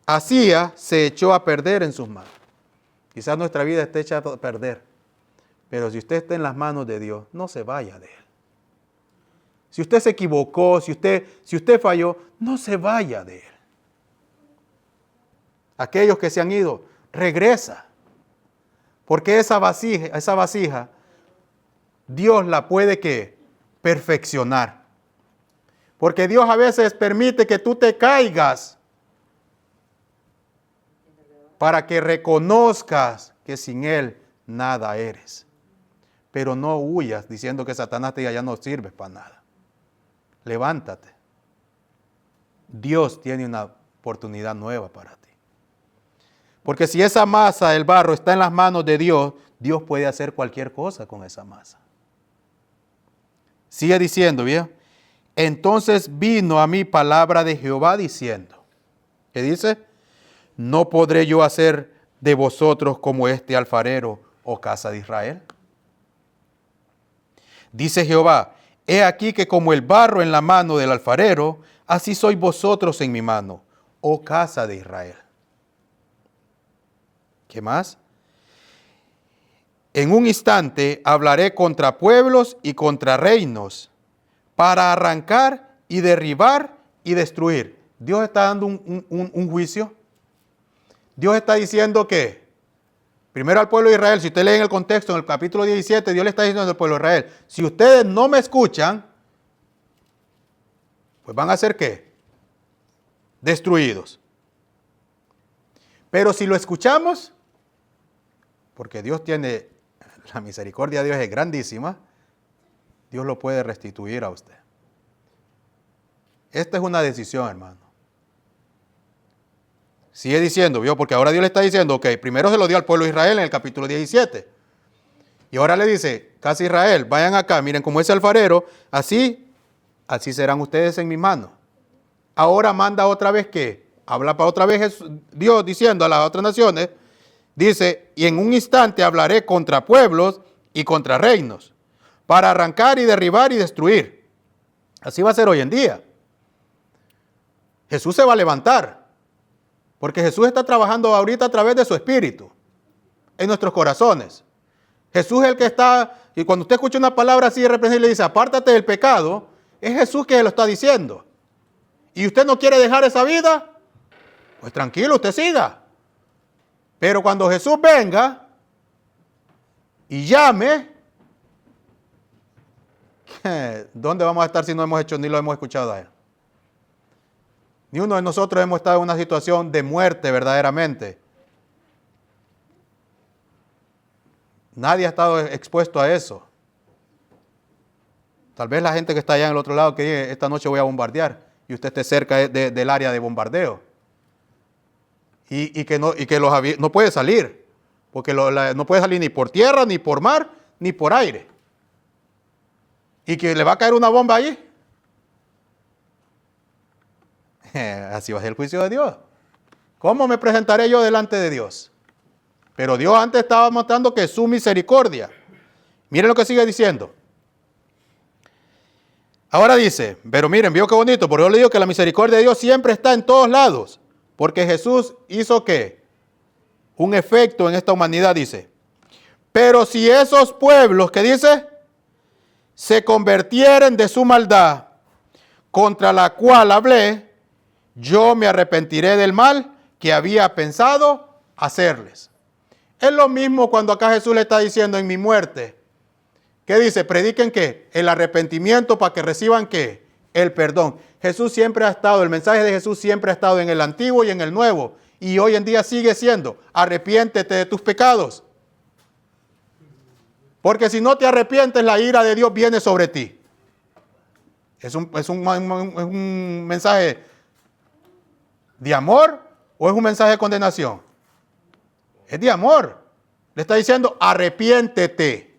hacía se echó a perder en sus manos. Quizás nuestra vida esté hecha a perder, pero si usted está en las manos de Dios, no se vaya de él. Si usted se equivocó, si usted falló, no se vaya de él. Aquellos que se han ido, regresa. Porque esa vasija, Dios la puede perfeccionar. Porque Dios a veces permite que tú te caigas para que reconozcas que sin Él nada eres. Pero no huyas diciendo que Satanás te diga ya no sirves para nada. Levántate. Dios tiene una oportunidad nueva para ti. Porque si esa masa, el barro, está en las manos de Dios, Dios puede hacer cualquier cosa con esa masa. Sigue diciendo, ¿bien? Entonces vino a mí palabra de Jehová diciendo, ¿qué dice? ¿No podré yo hacer de vosotros como este alfarero, oh casa de Israel? Dice Jehová, he aquí que como el barro en la mano del alfarero, así sois vosotros en mi mano, oh casa de Israel. ¿Qué más? En un instante hablaré contra pueblos y contra reinos, para arrancar y derribar y destruir. Dios está dando un juicio. Dios está diciendo que, primero al pueblo de Israel, si usted lee en el contexto, en el capítulo 17, Dios le está diciendo al pueblo de Israel, si ustedes no me escuchan, pues van a ser ¿qué? Destruidos. Pero si lo escuchamos, porque Dios tiene, la misericordia de Dios es grandísima, Dios lo puede restituir a usted. Esta es una decisión, hermano. Sigue diciendo, ¿vio? Porque ahora Dios le está diciendo, ok, primero se lo dio al pueblo de Israel en el capítulo 17. Y ahora le dice, casa de Israel, vayan acá, miren como ese alfarero, así serán ustedes en mi mano. Ahora manda otra vez que, habla para otra vez Dios diciendo a las otras naciones, dice, y en un instante hablaré contra pueblos y contra reinos, para arrancar y derribar y destruir. Así va a ser hoy en día. Jesús se va a levantar, porque Jesús está trabajando ahorita a través de su Espíritu, en nuestros corazones. Jesús es el que está, y cuando usted escucha una palabra así de repente y le dice, apártate del pecado, es Jesús que lo está diciendo. Y usted no quiere dejar esa vida, pues tranquilo, usted siga. Pero cuando Jesús venga y llame, ¿dónde vamos a estar si no hemos hecho ni lo hemos escuchado a Él? Ni uno de nosotros hemos estado en una situación de muerte verdaderamente. Nadie ha estado expuesto a eso. Tal vez la gente que está allá en el otro lado que dice, esta noche voy a bombardear y usted esté cerca del área de bombardeo. Y que no puede salir, porque no puede salir ni por tierra, ni por mar, ni por aire. Y que le va a caer una bomba allí. Así va a ser el juicio de Dios. ¿Cómo me presentaré yo delante de Dios? Pero Dios antes estaba mostrando que su misericordia. Miren lo que sigue diciendo. Ahora dice, pero miren, vio qué bonito, porque yo le digo que la misericordia de Dios siempre está en todos lados. Porque Jesús hizo ¿qué? Un efecto en esta humanidad, dice. Pero si esos pueblos, ¿qué dice? Se convirtieren de su maldad, contra la cual hablé, yo me arrepentiré del mal que había pensado hacerles. Es lo mismo cuando acá Jesús le está diciendo en mi muerte. ¿Qué dice? Prediquen ¿qué? El arrepentimiento para que reciban ¿qué? El perdón. Jesús siempre ha estado, el mensaje de Jesús siempre ha estado en el Antiguo y en el Nuevo. Y hoy en día sigue siendo, arrepiéntete de tus pecados. Porque si no te arrepientes, la ira de Dios viene sobre ti. ¿Es un mensaje de amor o es un mensaje de condenación? Es de amor. Le está diciendo, arrepiéntete.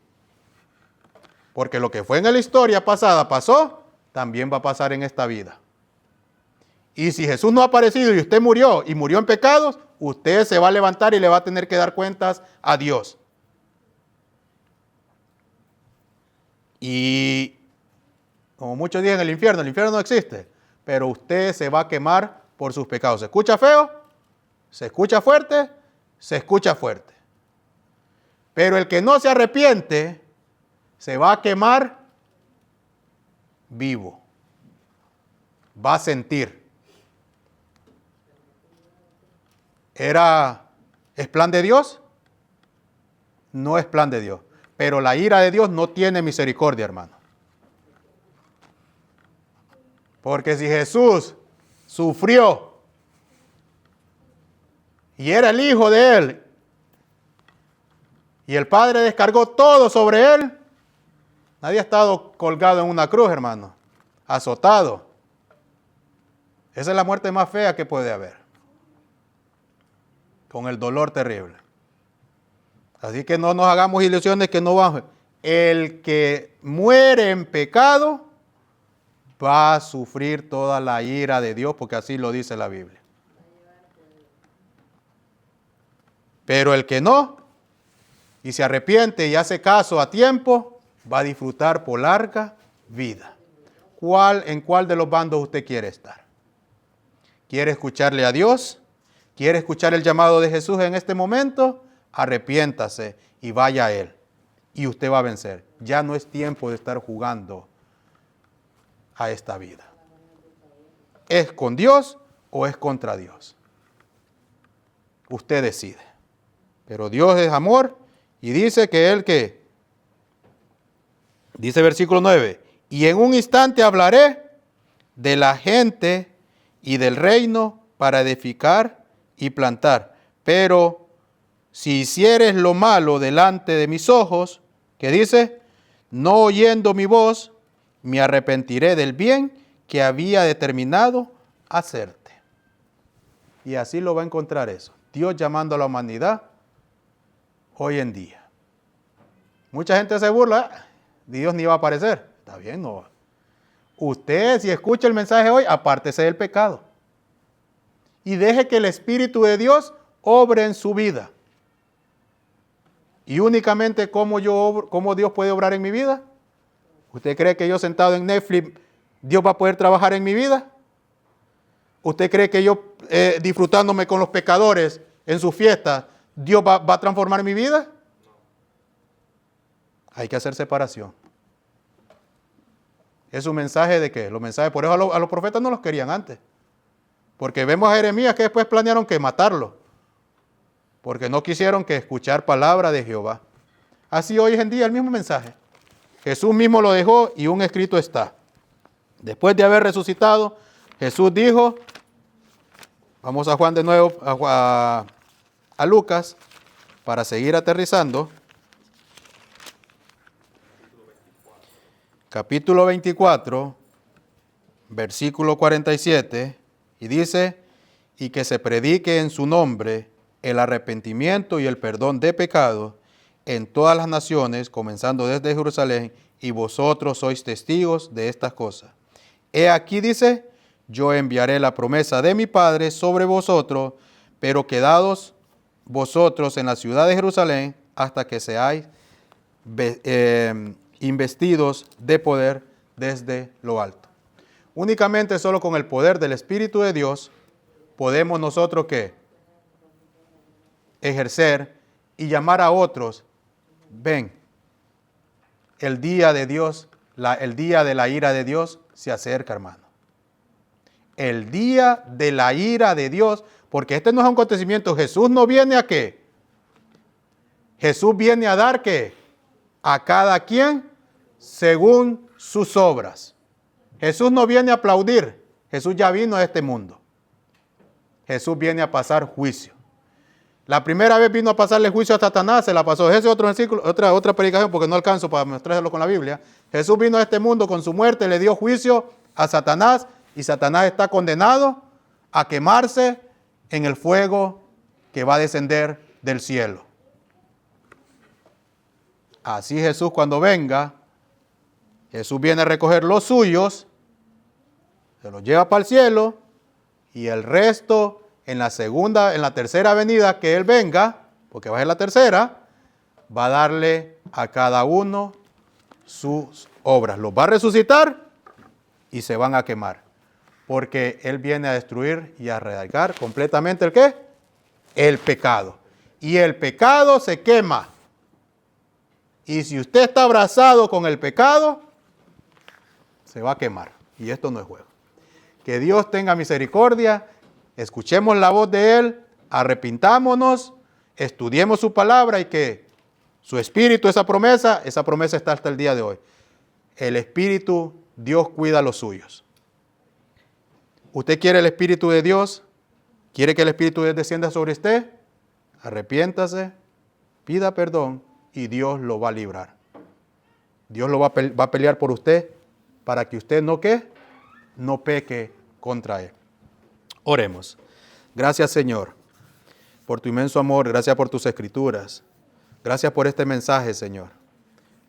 Porque lo que fue en la historia pasada pasó, también va a pasar en esta vida. Y si Jesús no ha aparecido y usted murió y murió en pecados, usted se va a levantar y le va a tener que dar cuentas a Dios. Y como muchos dicen, el infierno no existe, pero usted se va a quemar por sus pecados. ¿Se escucha feo? ¿Se escucha fuerte? Se escucha fuerte. Pero el que no se arrepiente se va a quemar vivo. Va a sentir. ¿Es plan de Dios? No es plan de Dios. Pero la ira de Dios no tiene misericordia, hermano. Porque si Jesús sufrió y era el Hijo de Él, y el Padre descargó todo sobre Él, nadie ha estado colgado en una cruz, hermano, azotado. Esa es la muerte más fea que puede haber, con el dolor terrible. Así que no nos hagamos ilusiones que no vamos. El que muere en pecado va a sufrir toda la ira de Dios, porque así lo dice la Biblia. Pero el que no, y se arrepiente y hace caso a tiempo, va a disfrutar por larga vida. ¿En cuál de los bandos usted quiere estar? ¿Quiere escucharle a Dios? ¿Quiere escuchar el llamado de Jesús en este momento? Arrepiéntase y vaya a Él. Y usted va a vencer. Ya no es tiempo de estar jugando a esta vida. ¿Es con Dios o es contra Dios? Usted decide. Pero Dios es amor y dice que Él que, dice versículo 9, y en un instante hablaré de la gente y del reino para edificar y plantar. Pero si hicieres lo malo delante de mis ojos, que dice, no oyendo mi voz, me arrepentiré del bien que había determinado hacerte. Y así lo va a encontrar eso. Dios llamando a la humanidad hoy en día. Mucha gente se burla, Dios ni va a aparecer. Está bien, no va. Usted, si escucha el mensaje hoy, apártese del pecado. Y deje que el Espíritu de Dios obre en su vida. Y únicamente cómo Dios puede obrar en mi vida. ¿Usted cree que yo sentado en Netflix, Dios va a poder trabajar en mi vida? ¿Usted cree que yo disfrutándome con los pecadores en sus fiestas, Dios va a transformar mi vida? Hay que hacer separación. ¿Es un mensaje de qué? Los mensajes, por eso a los profetas no los querían antes. Porque vemos a Jeremías que después planearon que matarlo. Porque no quisieron que escuchar palabra de Jehová. Así hoy en día el mismo mensaje. Jesús mismo lo dejó y un escrito está. Después de haber resucitado, Jesús dijo, vamos a Juan de nuevo, a Lucas, para seguir aterrizando. Capítulo 24, versículo 47, y dice, y que se predique en su nombre el arrepentimiento y el perdón de pecados en todas las naciones, comenzando desde Jerusalén, y vosotros sois testigos de estas cosas. He aquí, dice, yo enviaré la promesa de mi Padre sobre vosotros, pero quedados vosotros en la ciudad de Jerusalén hasta que seáis investidos de poder desde lo alto. Únicamente solo con el poder del Espíritu de Dios podemos nosotros ¿qué? Ejercer y llamar a otros. Ven, el día de Dios, el día de la ira de Dios se acerca, hermano. El día de la ira de Dios, porque este no es un acontecimiento. Jesús no viene a qué? Jesús viene a dar ¿qué? A cada quien según sus obras. Jesús no viene a aplaudir. Jesús ya vino a este mundo. Jesús viene a pasar juicio. La primera vez vino a pasarle juicio a Satanás, se la pasó. Ese es otro versículo, otra predicación, porque no alcanzo para mostrarlo con la Biblia. Jesús vino a este mundo con su muerte, le dio juicio a Satanás, y Satanás está condenado a quemarse en el fuego que va a descender del cielo. Así Jesús, cuando venga, Jesús viene a recoger los suyos, se los lleva para el cielo, y el resto en la tercera venida que Él venga, porque va a ser la tercera, va a darle a cada uno sus obras. Los va a resucitar y se van a quemar. Porque Él viene a destruir y a erradicar completamente ¿el qué? El pecado. Y el pecado se quema. Y si usted está abrazado con el pecado, se va a quemar. Y esto no es juego. Que Dios tenga misericordia. Escuchemos la voz de Él, arrepintámonos, estudiemos su palabra y que su espíritu, esa promesa está hasta el día de hoy. El espíritu, Dios cuida a los suyos. ¿Usted quiere el espíritu de Dios? ¿Quiere que el espíritu de Dios descienda sobre usted? Arrepiéntase, pida perdón y Dios lo va a librar. Dios lo va a pelear por usted para que usted no peque contra Él. Oremos. Gracias, Señor, por tu inmenso amor. Gracias por tus escrituras. Gracias por este mensaje, Señor.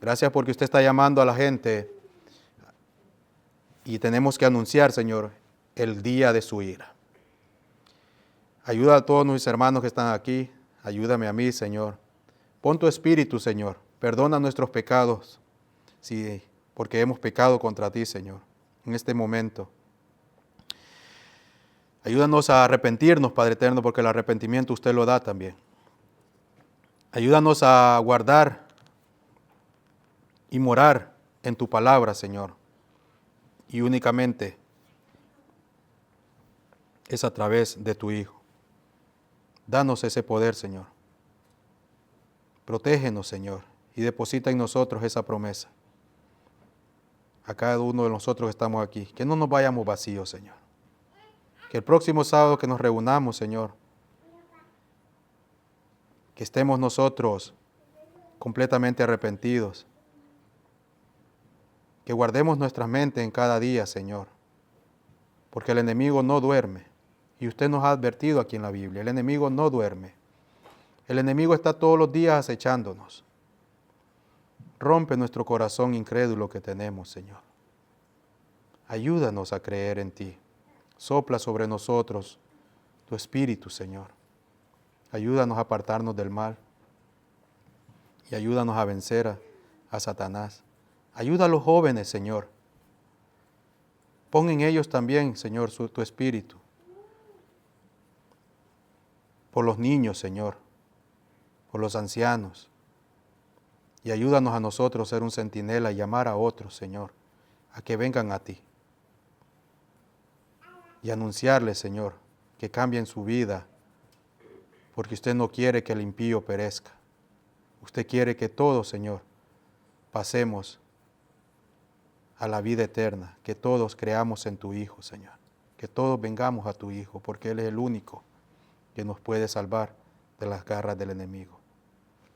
Gracias porque usted está llamando a la gente y tenemos que anunciar, Señor, el día de su ira. Ayuda a todos mis hermanos que están aquí. Ayúdame a mí, Señor. Pon tu espíritu, Señor. Perdona nuestros pecados, sí, porque hemos pecado contra ti, Señor, en este momento. Ayúdanos a arrepentirnos, Padre eterno, porque el arrepentimiento usted lo da también. Ayúdanos a guardar y morar en tu palabra, Señor. Y únicamente es a través de tu Hijo. Danos ese poder, Señor. Protégenos, Señor, y deposita en nosotros esa promesa. A cada uno de nosotros que estamos aquí. Que no nos vayamos vacíos, Señor. Que el próximo sábado que nos reunamos, Señor, que estemos nosotros completamente arrepentidos. Que guardemos nuestra mente en cada día, Señor. Porque el enemigo no duerme. Y usted nos ha advertido aquí en la Biblia. El enemigo no duerme. El enemigo está todos los días acechándonos. Rompe nuestro corazón incrédulo que tenemos, Señor. Ayúdanos a creer en ti. Sopla sobre nosotros tu espíritu, Señor. Ayúdanos a apartarnos del mal. Y ayúdanos a vencer a Satanás. Ayuda a los jóvenes, Señor. Pon en ellos también, Señor, tu espíritu. Por los niños, Señor. Por los ancianos. Y ayúdanos a nosotros a ser un centinela y llamar a otros, Señor, a que vengan a ti. Y anunciarles, Señor, que cambien su vida, porque usted no quiere que el impío perezca. Usted quiere que todos, Señor, pasemos a la vida eterna, que todos creamos en tu Hijo, Señor, que todos vengamos a tu Hijo, porque Él es el único que nos puede salvar de las garras del enemigo.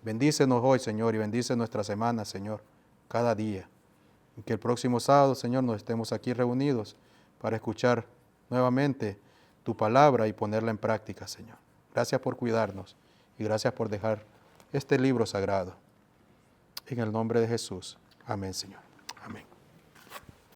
Bendícenos hoy, Señor, y bendice nuestra semana, Señor, cada día. Y que el próximo sábado, Señor, nos estemos aquí reunidos para escuchar nuevamente tu palabra y ponerla en práctica, Señor. Gracias por cuidarnos y gracias por dejar este libro sagrado. En el nombre de Jesús. Amén, Señor.